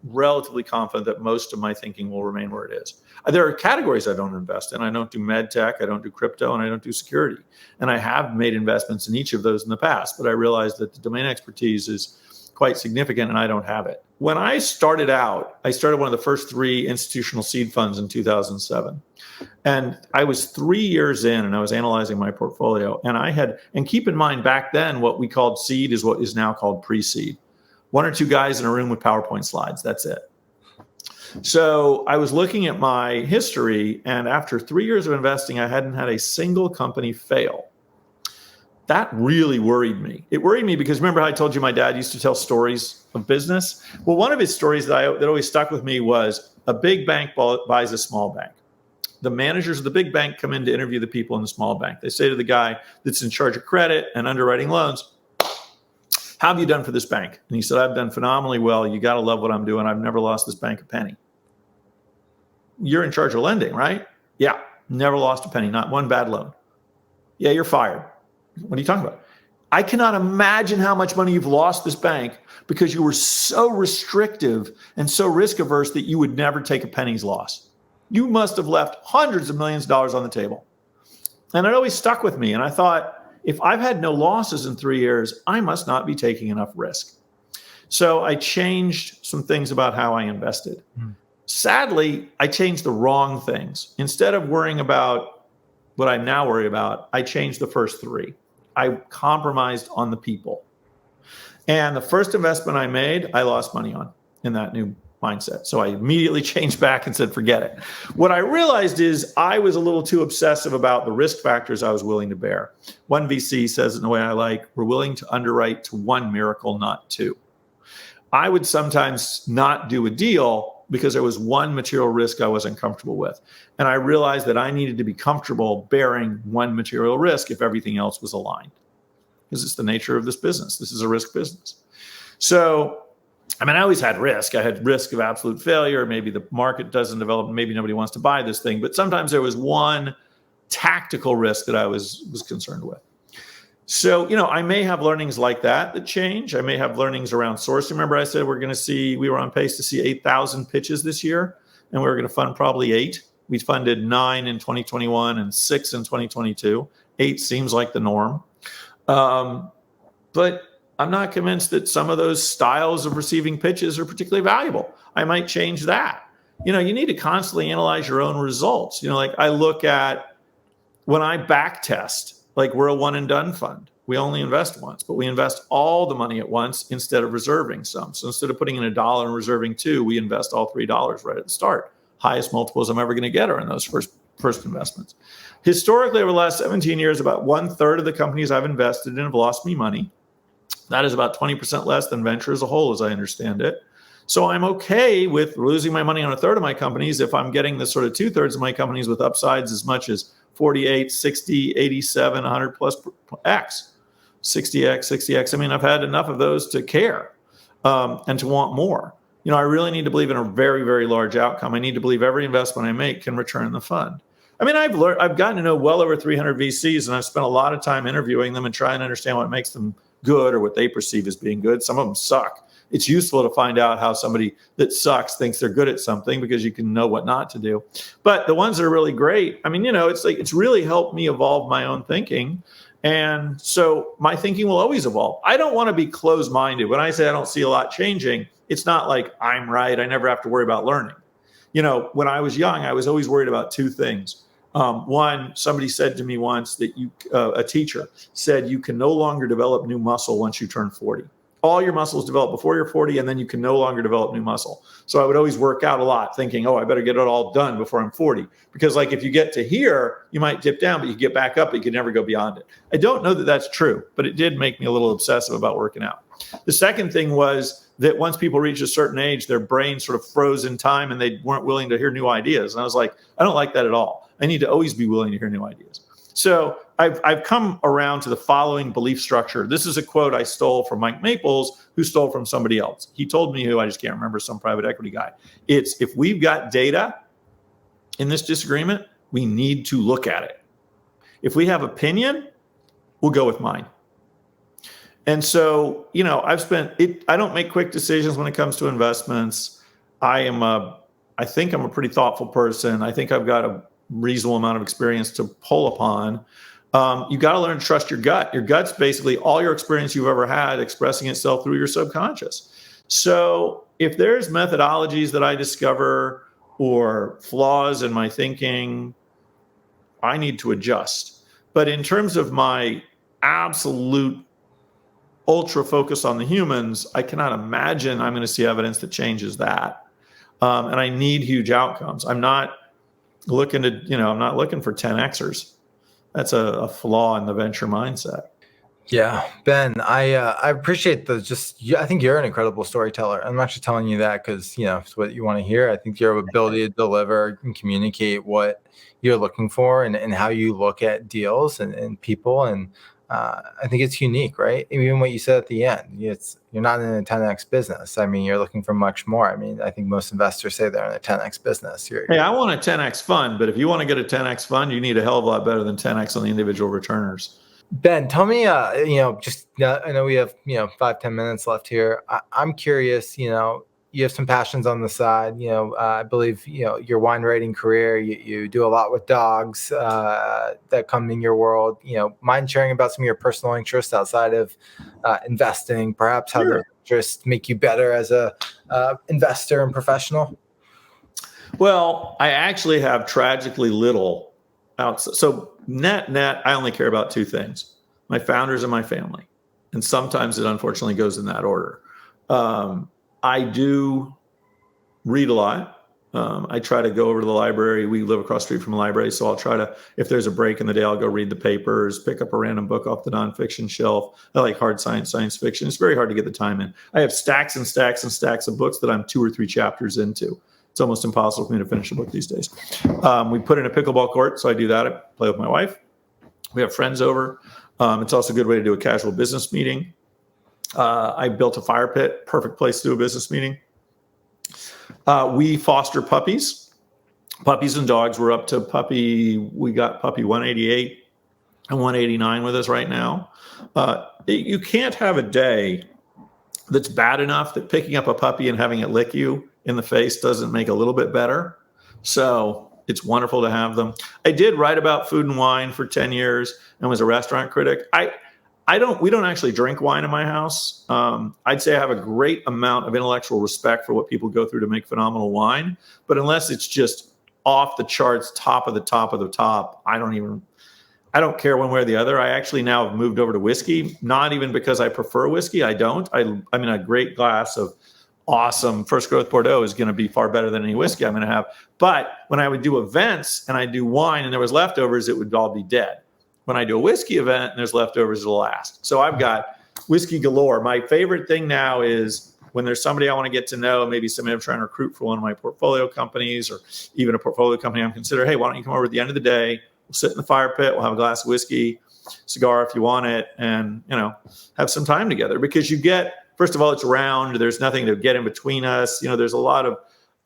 relatively confident that most of my thinking will remain where it is. There are categories I don't invest in. I don't do med tech, I don't do crypto, and I don't do security. And I have made investments in each of those in the past, but I realized that the domain expertise is quite significant and I don't have it. When I started out, I started one of the first 3 institutional seed funds in 2007. And I was 3 years in and I was analyzing my portfolio. And keep in mind, back then, what we called seed is what is now called pre-seed. 1 or 2 guys in a room with PowerPoint slides. That's it. So I was looking at my history, and after 3 years of investing, I hadn't had a single company fail. That really worried me. It worried me because remember how I told you my dad used to tell stories of business? Well, one of his stories that always stuck with me was a big bank buys a small bank. The managers of the big bank come in to interview the people in the small bank. They say to the guy that's in charge of credit and underwriting loans, "How have you done for this bank?" And he said, "I've done phenomenally well. You got to love what I'm doing. I've never lost this bank a penny." "You're in charge of lending, right?" "Yeah, never lost a penny, not one bad loan." "Yeah, you're fired." "What are you talking about?" "I cannot imagine how much money you've lost this bank because you were so restrictive and so risk averse that you would never take a penny's loss. You must have left hundreds of millions of dollars on the table." And it always stuck with me. And I thought, if I've had no losses in 3 years, I must not be taking enough risk. So I changed some things about how I invested. Sadly, I changed the wrong things. Instead of worrying about what I now worry about, I changed the first 3. I compromised on the people. And the first investment I made, I lost money on in that new mindset. So I immediately changed back and said, forget it. What I realized is I was a little too obsessive about the risk factors I was willing to bear. One VC says it in the way I like, we're willing to underwrite to 1 miracle, not 2. I would sometimes not do a deal because there was one material risk I wasn't comfortable with. And I realized that I needed to be comfortable bearing one material risk if everything else was aligned. Because it's the nature of this business. This is a risk business. So, I always had risk. I had risk of absolute failure. Maybe the market doesn't develop. Maybe nobody wants to buy this thing. But sometimes there was one tactical risk that I was concerned with. So, I may have learnings like that change. I may have learnings around sourcing. Remember I said we were on pace to see 8,000 pitches this year, and we were going to fund probably 8. We funded 9 in 2021 and 6 in 2022. 8 seems like the norm. But I'm not convinced that some of those styles of receiving pitches are particularly valuable. I might change that. You need to constantly analyze your own results. Like I look at when I back test, like we're a one and done fund. We only invest once, but we invest all the money at once instead of reserving some. So instead of putting in $1 and reserving $2, we invest all $3 right at the start. Highest multiples I'm ever going to get are in those first investments. Historically, over the last 17 years, about 1/3 of the companies I've invested in have lost me money. That is about 20% less than venture as a whole, as I understand it. So I'm okay with losing my money on a third of my companies if I'm getting the sort of 2/3 of my companies with upsides as much as 48, 60, 87, 100 plus X, 60X, 60X. I mean, I've had enough of those to care and to want more. I really need to believe in a very, very large outcome. I need to believe every investment I make can return the fund. I mean, I've gotten to know well over 300 VCs, and I've spent a lot of time interviewing them and trying to understand what makes them good or what they perceive as being good. Some of them suck. It's useful to find out how somebody that sucks thinks they're good at something, because you can know what not to do. But the ones that are really great, I mean, it's really helped me evolve my own thinking. And so my thinking will always evolve. I don't want to be closed-minded. When I say I don't see a lot changing, it's not like I'm right. I never have to worry about learning. When I was young, I was always worried about two things. One, somebody said to me once that a teacher said, you can no longer develop new muscle once you turn 40. All your muscles develop before you're 40, and then you can no longer develop new muscle. So I would always work out a lot thinking, I better get it all done before I'm 40. Because like if you get to here, you might dip down, but you get back up, but you can never go beyond it. I don't know that that's true, but it did make me a little obsessive about working out. The second thing was that once people reach a certain age, their brain sort of froze in time and they weren't willing to hear new ideas. And I was like, I don't like that at all. I need to always be willing to hear new ideas. So I've come around to the following belief structure. This is a quote I stole from Mike Maples, who stole from somebody else. He told me who, I just can't remember, some private equity guy. It's, if we've got data in this disagreement, we need to look at it. If we have opinion, we'll go with mine. And so, I don't make quick decisions when it comes to investments. I think I'm a pretty thoughtful person. I think I've got a reasonable amount of experience to pull upon. You got to learn to trust your gut. Your gut's basically all your experience you've ever had expressing itself through your subconscious. So if there's methodologies that I discover or flaws in my thinking, I need to adjust. But in terms of my absolute ultra focus on the humans, I cannot imagine I'm going to see evidence that changes that. And I need huge outcomes. I'm not looking for 10Xers. That's a flaw in the venture mindset. Yeah, Ben, I appreciate I think you're an incredible storyteller. I'm actually telling you that because, it's what you want to hear. I think your ability to deliver and communicate what you're looking for and how you look at deals and people. And I think it's unique, right? Even what you said at the end, you're not in a 10X business. I mean, you're looking for much more. I mean, I think most investors say they're in a 10X business. Hey, I want a 10X fund, but if you want to get a 10X fund, you need a hell of a lot better than 10X on the individual returners. Ben, tell me, I know we have, 5-10 minutes left here. I'm curious, you have some passions on the side, I believe, your wine writing career, you do a lot with dogs that come in your world, mind sharing about some of your personal interests outside of investing, perhaps how those interests make you better as a investor and professional? Well, I actually have tragically little outside. So net, I only care about two things: my founders and my family. And sometimes it unfortunately goes in that order. I do read a lot. I try to go over to the library. We live across the street from a library. So I'll try to, if there's a break in the day, I'll go read the papers, pick up a random book off the nonfiction shelf. I like hard science fiction. It's very hard to get the time in. I have stacks and stacks and stacks of books that I'm 2 or 3 chapters into. It's almost impossible for me to finish a book these days. We put in a pickleball court, so I do that. I play with my wife. We have friends over. It's also a good way to do a casual business meeting. I built a fire pit, perfect place to do a business meeting. We foster puppies and dogs. We're up to we got puppy 188 and 189 with us right now. You can't have a day that's bad enough that picking up a puppy and having it lick you in the face doesn't make a little bit better. So it's wonderful to have them. I did write about food and wine for 10 years and was a restaurant critic. We don't actually drink wine in my house. I'd say I have a great amount of intellectual respect for what people go through to make phenomenal wine. But unless it's just off the charts, top of the top of the top, I don't care one way or the other. I actually now have moved over to whiskey, not even because I prefer whiskey. I don't. I mean, a great glass of awesome First Growth Bordeaux is going to be far better than any whiskey I'm going to have. But when I would do events and I do wine and there was leftovers, it would all be dead. When I do a whiskey event and there's leftovers, it'll last. So I've got whiskey galore. My favorite thing now is when there's somebody I want to get to know, maybe somebody I'm trying to recruit for one of my portfolio companies, or even a portfolio company I'm considering, hey, why don't you come over at the end of the day? We'll sit in the fire pit. We'll have a glass of whiskey, cigar if you want it, and, have some time together. Because you get, first of all, it's round. There's nothing to get in between us. There's a lot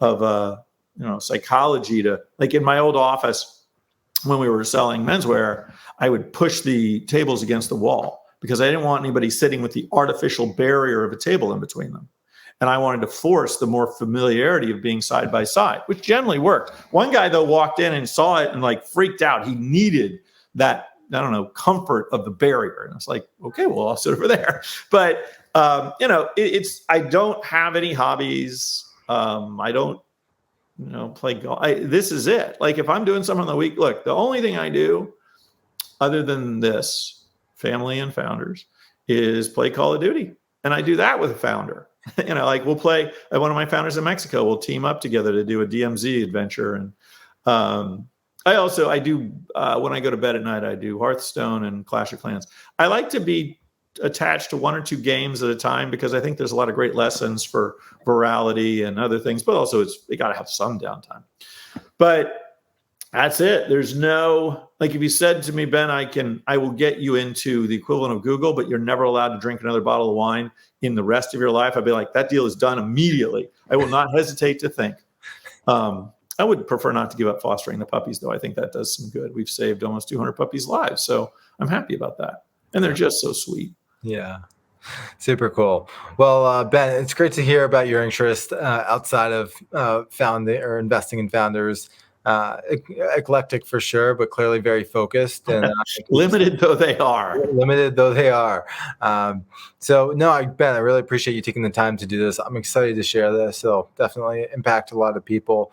of psychology to, like in my old office, when we were selling menswear, I would push the tables against the wall because I didn't want anybody sitting with the artificial barrier of a table in between them. And I wanted to force the more familiarity of being side by side, which generally worked. One guy, though, walked in and saw it and freaked out. He needed that, comfort of the barrier. And it's like, okay, well, I'll sit over there. But, I don't have any hobbies. I don't, play golf. This is it. Like if I'm doing something on the week, look, the only thing I do other than this, family and founders, is play Call of Duty. And I do that with a founder. We'll play, one of my founders in Mexico, we'll team up together to do a DMZ adventure. And I do, when I go to bed at night, I do Hearthstone and Clash of Clans. I like to be attached to one or two games at a time because I think there's a lot of great lessons for virality and other things, but also they got to have some downtime. But that's it. There's no, if you said to me, Ben, I will get you into the equivalent of Google, but you're never allowed to drink another bottle of wine in the rest of your life, I'd be like, that deal is done immediately. I will not hesitate to think. I would prefer not to give up fostering the puppies, though. I think that does some good. We've saved almost 200 puppies' lives, so I'm happy about that. And they're just so sweet. Yeah. Super cool. Well, Ben, it's great to hear about your interest outside of founding or investing in founders. Eclectic for sure, but clearly very focused and limited though they are. Ben, I really appreciate you taking the time to do this. I'm excited to share this. It'll definitely impact a lot of people.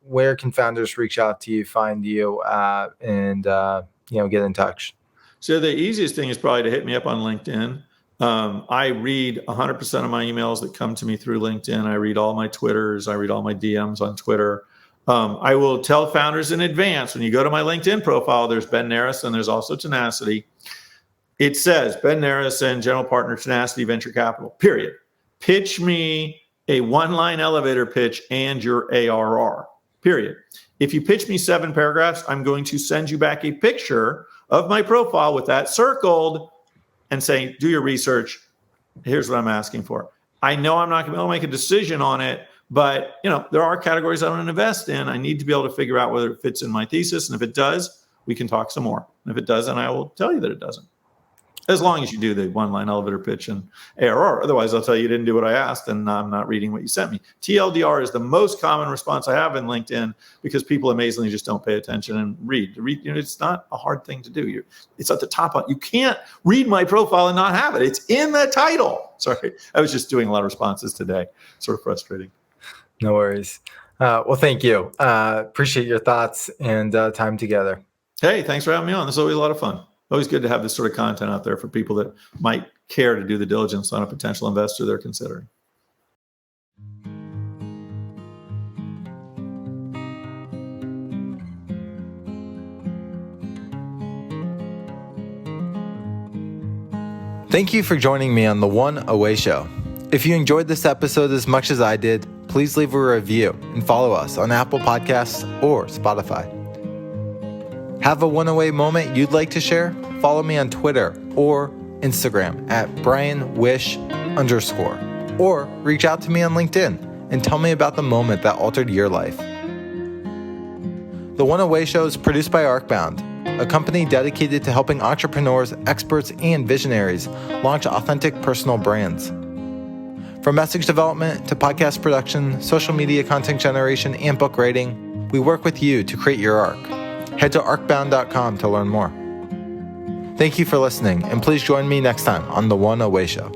Where can founders reach out to you, find you, and get in touch? So the easiest thing is probably to hit me up on LinkedIn. I read 100% of my emails that come to me through LinkedIn. I read all my Twitters. I read all my DMs on Twitter. I will tell founders in advance, when you go to my LinkedIn profile, there's Ben Narasin, there's also Tenacity. It says, Ben Narasin, general partner, Tenacity Venture Capital, period. Pitch me a one-line elevator pitch and your ARR, period. If you pitch me 7 paragraphs, I'm going to send you back a picture of my profile with that circled and say, do your research. Here's what I'm asking for. I know I'm not going to be able to make a decision on it, but there are categories I want to invest in. I need to be able to figure out whether it fits in my thesis. And if it does, we can talk some more. And if it doesn't, I will tell you that it doesn't. As long as you do the one-line elevator pitch and ARR. Otherwise, I'll tell you didn't do what I asked and I'm not reading what you sent me. TLDR is the most common response I have in LinkedIn because people amazingly just don't pay attention and read. It's not a hard thing to do. It's at the top. You can't read my profile and not have it. It's in the title. Sorry, I was just doing a lot of responses today. Sort of frustrating. No worries. Well, thank you. Appreciate your thoughts and time together. Hey, thanks for having me on. This is always a lot of fun. Always good to have this sort of content out there for people that might care to do the diligence on a potential investor they're considering. Thank you for joining me on the One Away Show. If you enjoyed this episode as much as I did, please leave a review and follow us on Apple Podcasts or Spotify. Have a one-away moment you'd like to share? Follow me on Twitter or Instagram at BrianWish_, or reach out to me on LinkedIn and tell me about the moment that altered your life. The One Away Show is produced by Arcbound, a company dedicated to helping entrepreneurs, experts, and visionaries launch authentic personal brands. From message development to podcast production, social media content generation, and book writing, we work with you to create your arc. Head to arcbound.com to learn more. Thank you for listening, and please join me next time on The One Away Show.